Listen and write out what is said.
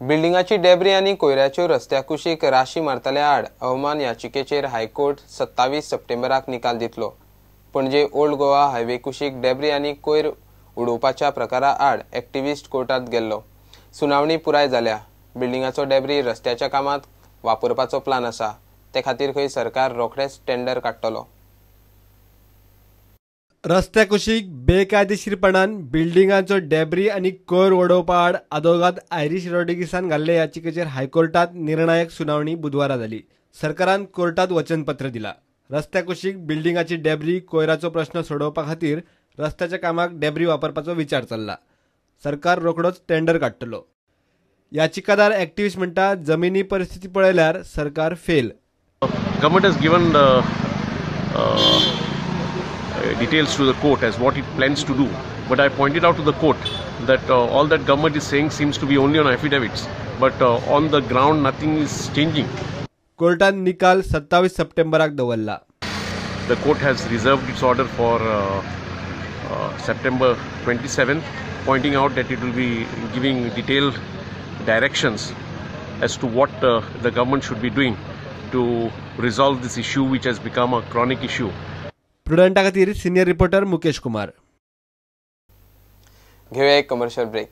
बिल्डिंगाची debris आणि कोयऱ्याच्यो रस्त्या कुशीक राशी मारतल्या आड अवमान याचिकेचेर हायकोर्ट 27 सप्टेंबराक निकाल दितलो। पणजे ओल्ड गोवा हायवे कुशीक डेब्री आणि कोयर उडोवपाच्या प्रकारा आड एक्टिविस्ट कोर्टात गेल्लो। सुनावणी पुराय जाल्या। बिल्डिंगाचो डेब्री रस्त्याच्या कामात वापरपाचो प्लान आसा, ते खातीर खंय सरकार रोखडेच टेंडर काडटलो। रस्त्या कुशीक बेकायदेशीरपणान बिल्डिंगांचो डेब्री आणि कोयर उडोवपा आड आदोगाद आयरिश रॉड्रिगीसान घाल्ले याचिकेचेर हायकोर्टात निर्णायक सुनावणी बुधवारा जाली। सरकारान कोर्टात वचनपत्र दिला। रस्त्या कुशीक बिल्डिंगाची डेब्री कोयराचो प्रश्न सोडोवपा खातीर रस्त्याच्या कामाक डेब्री वापरपाचो विचार चल्ला। सरकार रोखडोच टेंडर काडटलो। याचिकादार एक्टिविस्ट म्हणटा, जमिनी परिस्थिती पळयल्यार सरकार fail. Government has given details to the court as what it plans to do, but I pointed out to the court that all that government is saying seems to be only on affidavits, but on the ground nothing is changing. कोर्टान निकाल 27 सप्टेंबराक दवरला। The court has reserved its order for September 27th, pointing out that it will be giving detailed directions as to what the government should be doing to resolve this issue, which has become a chronic issue. प्रुडंटा खातीर senior reporter Mukesh Kumar. घेऊया एक commercial break.